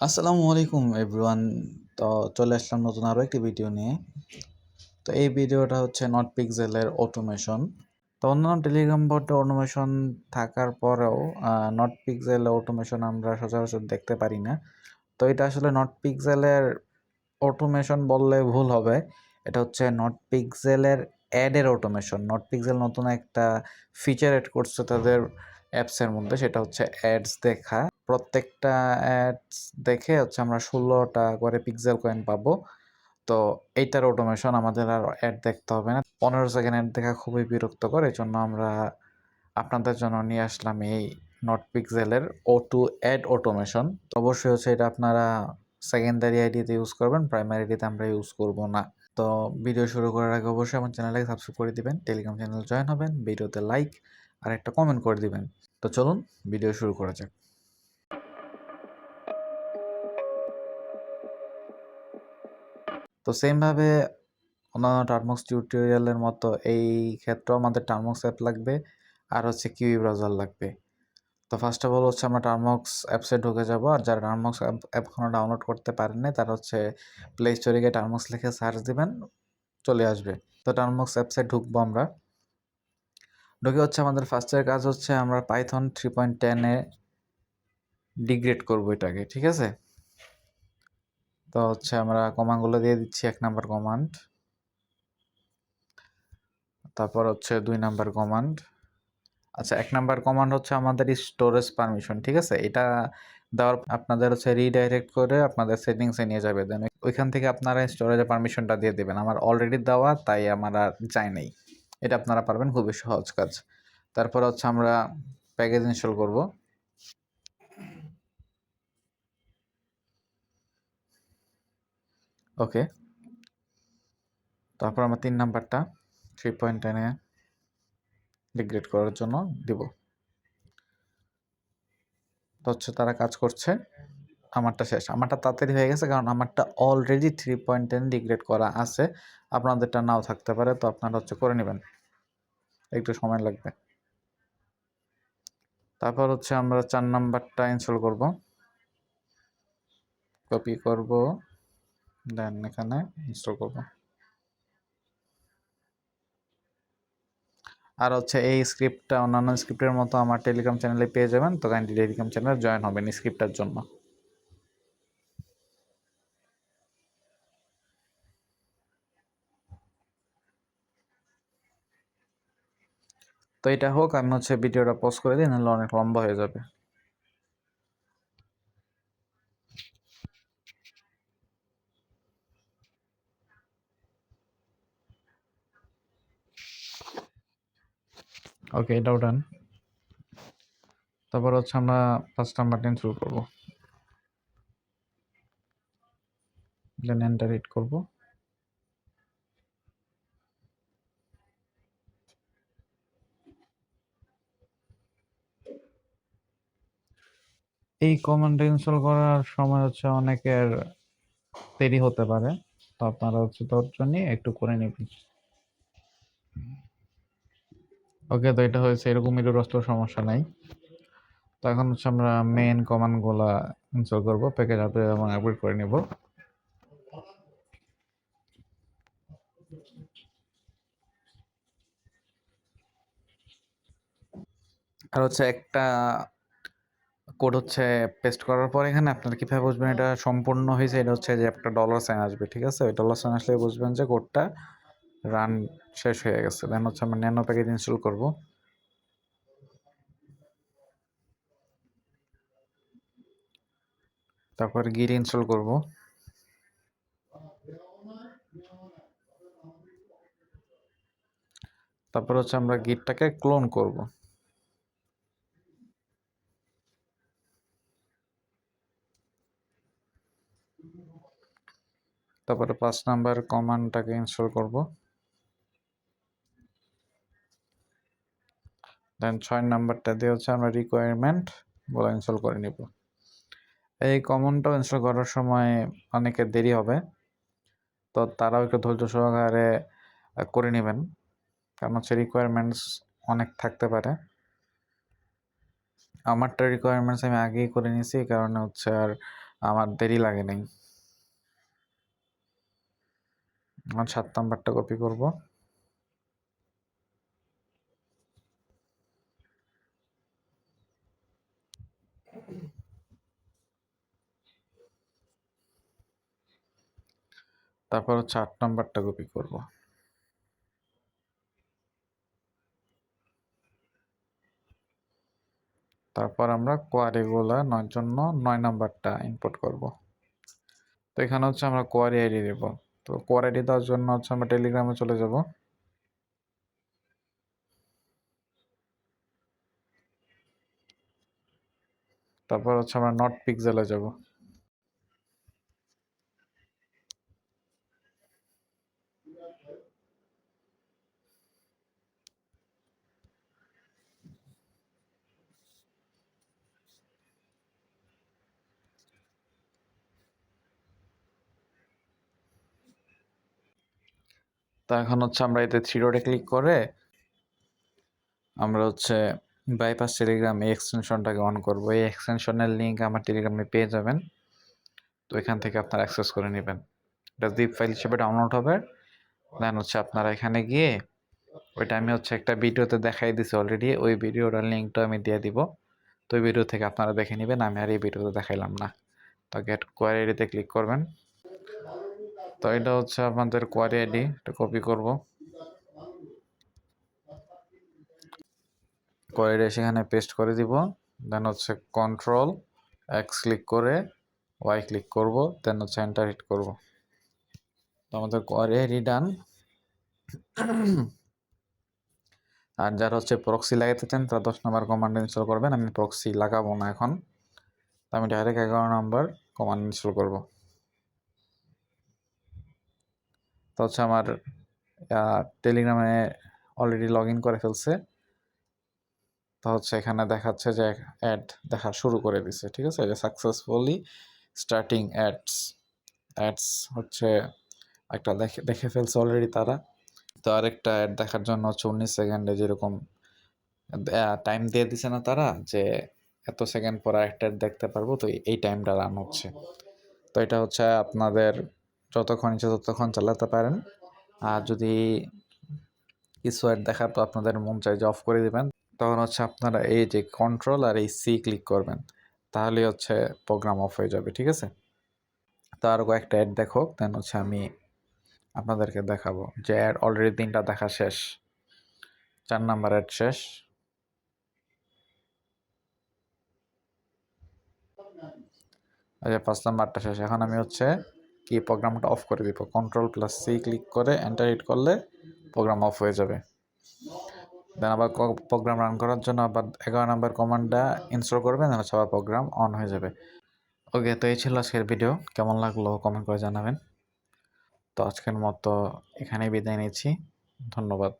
আসসালামু আলাইকুম এভরিওয়ান। তো চলে আসলাম নতুন আরও একটি ভিডিও নিয়ে। তো এই ভিডিওটা হচ্ছে নটপিক্সেলের অটোমেশন। তো অন্যান্য টেলিগ্রাম বটে অটোমেশন থাকার পরেও নটপিক্সেল অটোমেশন আমরা সচরাচর দেখতে পারি না। তো এটা আসলে নটপিক্সেলের অটোমেশন বললে ভুল হবে। এটা হচ্ছে নটপিক্সেলের অ্যাডের অটোমেশন। নটপিক্সেল নতুন একটা ফিচার অ্যাড করছে তাদের অ্যাপসের মধ্যে, সেটা হচ্ছে অ্যাডস দেখা। প্রত্যেকটা অ্যাডস দেখে হচ্ছে আমরা 16টা করে পিক্সেল কয়েন পাবো। তো এইটার অটোমেশন, আমাদের আর অ্যাড দেখতে হবে না। 15 সেকেন্ড অ্যাড দেখা খুবই বিরক্তকর, এই জন্য আমরা আপনাদের জন্য নিয়ে আসলাম এই নটপিক্সেলের O2 অ্যাড অটোমেশন। অবশ্যই হচ্ছে এটা আপনারা সেকেন্ডারি আইডিতে ইউজ করবেন, প্রাইমারি আইডিতে আমরা ইউজ করব না। তো ভিডিও শুরু করার আগে অবশ্যই আমার চ্যানেলটাকে সাবস্ক্রাইব করে দিবেন, টেলিগ্রাম চ্যানেল জয়েন হবেন, ভিডিওতে লাইক আর একটা কমেন্ট করে দিবেন। তো চলুন ভিডিও শুরু করা যাক। তো সেমভাবে অন্যান্য টার্মক্স টিউটোরিয়ালের মতো এই ক্ষেত্রেও আমাদের টার্মক্স অ্যাপ লাগবে আর হচ্ছে কিউই ব্রাউজার লাগবে। তো ফার্স্ট অফ অল হচ্ছে আমরা টার্মক্স অ্যাপসে ঢুকে যাব। আর যারা টার্মক্স অ্যাপ এখনও ডাউনলোড করতে পারেননি তারা হচ্ছে প্লে স্টোরে গিয়ে টার্মক্স লিখে সার্চ দিবেন, চলে আসবে। তো টার্মক্স অ্যাপসে ঢুকবো আমরা। ঢুকে হচ্ছে আমাদের ফার্স্টের কাজ হচ্ছে আমরা পাইথন 3.10-এ ডিগ্রেড করবো এটাকে, ঠিক আছে? তো হচ্ছে আমরা কমান্ডগুলো দিয়ে দিচ্ছি। 1 নাম্বার কমান্ড, তারপর হচ্ছে 2 নাম্বার কমান্ড। আচ্ছা, 1 নাম্বার কমান্ড হচ্ছে আমাদের স্টোরেজ পারমিশন, ঠিক আছে? এটা দেওয়ার আপনাদের হচ্ছে রিডাইরেক্ট করে আপনাদের সেটিংসে নিয়ে যাবে, দেন ওইখান থেকে আপনারা স্টোরেজের পারমিশনটা দিয়ে দেবেন। আমার অলরেডি দেওয়া, তাই আমার আর যায় নাই। এটা আপনারা পারবেন, খুবই সহজ কাজ। তারপর হচ্ছে আমরা প্যাকেজ ইনস্টল করব। ওকে, তারপর আমরা 3 নাম্বারটা 3.10-এ ডিগ্রেড করার জন্য দিব। তো হচ্ছে তারা কাজ করছে। আমারটা শেষ, আমারটা তাড়াতাড়ি হয়ে গেছে কারণ আমারটা অলরেডি 3.10 ডিগ্রেড করা আছে। আপনাদেরটা নাও থাকতে পারে, তো আপনারা হচ্ছে করে নেবেন, একটু সময় লাগবে। তারপর হচ্ছে আমরা 4 নাম্বারটা ইনস্টল করব, কপি করব, দেন এখানে ইনস্টল করব। আর হচ্ছে এই স্ক্রিপ্টটা অন্যান্য স্ক্রিপ্টের মতো আমার টেলিগ্রাম চ্যানেলে পেয়ে যাবেন, তো কাইন্ডলি টেলিগ্রাম চ্যানেলে জয়েন হবেন স্ক্রিপ্টটার জন্য। তো এটা হোক, আমি হচ্ছে ভিডিওটা পজ করে দিই, নাহলে অনেক লম্বা হয়ে যাবে। ওকে, এটাও ডান। তারপর হচ্ছে আমরা 5 নাম্বারটা ইনস্টল করব, দেন এন্টার হিট করব। এই কমান্ডটা ইনস্টল করার সময় হচ্ছে অনেকের দেরি হতে পারে, তো আপনারা হচ্ছে ধৈর্য নিয়ে একটু করে নেবেন। ওকে, তো এটা হয়েছে, এরকম একটু সমস্যা নাই। তো এখন হচ্ছে আমরা মেইন কমান্ডগুলা ইনস্টল করবো, প্যাকেজ আপডেট এবং আপগ্রেড করে নিব। আর হচ্ছে একটা কোড হচ্ছে পেস্ট করার পর এখানে আপনারা কিভাবে বুঝবেন এটা সম্পূর্ণ হয়েছে, এটা হচ্ছে যে একটা ডলার সাইন আসবে, ঠিক আছে? ওই ডলার সাইন আসলে বুঝবেন যে কোডটা রান শেষ হয়ে গেছে। দেন হচ্ছে আমরা ন্যানো প্যাকেজ ইনস্টল করব। তারপর গিট ইনস্টল করব। তারপর হচ্ছে আমরা গিটটাকে ক্লোন করব। তারপরে 5 নাম্বার কমান্ডটাকে ইনস্টল করব। দেন 6 নাম্বারটা দিয়ে হচ্ছে আমরা রিকোয়ারমেন্ট গুলো ইনস্টল করে নিব। এই কমান্ডটাও ইনস্টল করার সময় অনেকের দেরি হবে, তো তারাও একটু ধৈর্য সহকারে করে নেবেন, কারণ হচ্ছে রিকোয়ারমেন্টস অনেক থাকতে পারে। আমারটা রিকোয়ারমেন্টস আমি আগেই করে নিয়েছি, এই কারণে হচ্ছে আর আমার দেরি লাগে নাই। আমার 7 নাম্বারটা কপি করব। তারপর হচ্ছে 8 নাম্বারটা কপি করব। তারপর আমরা কোয়ারিগুলা জন্য 9 নাম্বারটা ইনপুট করব। তো এখানে হচ্ছে আমরা কোয়ারি আইডি দেব। তো কোয়ারি আইডি দেওয়ার জন্য হচ্ছে আমরা টেলিগ্রামে চলে যাব। তারপর হচ্ছে আমরা নট পিক্সেলে যাব। তো এখন হচ্ছে আমরা এতে থ্রি ডটে ক্লিক করে আমরা হচ্ছে বাইপাস টেলিগ্রাম এই এক্সটেনশনটাকে অন করব। এই এক্সটেনশনের লিঙ্ক আমার টেলিগ্রামে পেয়ে যাবেন। তো এখান থেকে আপনারা অ্যাক্সেস করে নেবেন। এটা জিপ ফাইল হিসেবে ডাউনলোড হবে। দেন হচ্ছে আপনারা এখানে গিয়ে ওইটা আমি হচ্ছে একটা ভিডিওতে দেখাই দিছি অলরেডি, ওই ভিডিওটার লিঙ্কটা আমি দিয়ে দিব। তো ওই ভিডিও থেকে আপনারা দেখে নেবেন, আমি আর এই ভিডিওতে দেখাইলাম না। তো গেট কোয়ারি আইডিতে ক্লিক করবেন। তো এটা হচ্ছে আপনাদের কোয়ারি আইডি, এটা কপি করব। কোয়ারি আইডি সেখানে পেস্ট করে দিব। দেন হচ্ছে কন্ট্রোল এক্স ক্লিক করে ওয়াই ক্লিক করব, দেন হচ্ছে এন্টার হিট করব। তো আমাদের কোয়ারি আইডি ডান। আর যারা হচ্ছে প্রক্সি লাগাইতে চান তারা 10 নম্বর কমান্ড ইনস্টল করবেন। আমি প্রক্সি লাগাবো না এখন, তো আমি ডাইরেক্ট 11 নম্বর কমান্ড ইনস্টল করব। তো হচ্ছে আমার টেলিগ্রামে অলরেডি লগ ইন করে ফেলছে। তো হচ্ছে এখানে দেখাচ্ছে যে অ্যাড দেখা শুরু করে দিছে, ঠিক আছে, যে সাকসেসফুলি স্টার্টিং অ্যাডস হচ্ছে একটা দেখে ফেলছে অলরেডি তারা। তো আরেকটা অ্যাড দেখার জন্য হচ্ছে 19 সেকেন্ডে যেরকম টাইম দিয়ে দিছে না তারা, যে এত সেকেন্ড পর একটা অ্যাড দেখতে পারবো, তো এই টাইমটা রান হচ্ছে। তো এটা হচ্ছে আপনাদের যতক্ষণ ইচ্ছে ততক্ষণ চালাতে পারেন। আর যদি কিছু অ্যাড দেখার তো আপনাদের মন চাই যে অফ করে দিবেন, তখন হচ্ছে আপনারা এই যে কন্ট্রোল আর এই সি ক্লিক করবেন, তাহলে হচ্ছে প্রোগ্রাম অফ হয়ে যাবে, ঠিক আছে। তো আরও কয়েকটা অ্যাড দেখো, দেন হচ্ছে আমি আপনাদেরকে দেখাবো যে অ্যাড অলরেডি 3টা দেখা শেষ। 4 নাম্বার অ্যাড শেষ। আচ্ছা 5 নাম্বারটা শেষ। এখন আমি হচ্ছে কি প্রোগ্রামটা অফ করে দিব, কন্ট্রোল প্লাস সি ক্লিক করে এন্টার হিট করলে প্রোগ্রাম অফ হয়ে যাবে। দেন আবার প্রোগ্রাম রান করার জন্য আবার 11 নাম্বার কমান্ডটা ইনস্টল করবেন, দেন হচ্ছে আবার প্রোগ্রাম অন হয়ে যাবে। ওকে, তো এই ছিল আজকের ভিডিও। কেমন লাগলো কমেন্ট করে জানাবেন। তো আজকের মতো এখানেই বিদায় নিচ্ছি। ধন্যবাদ।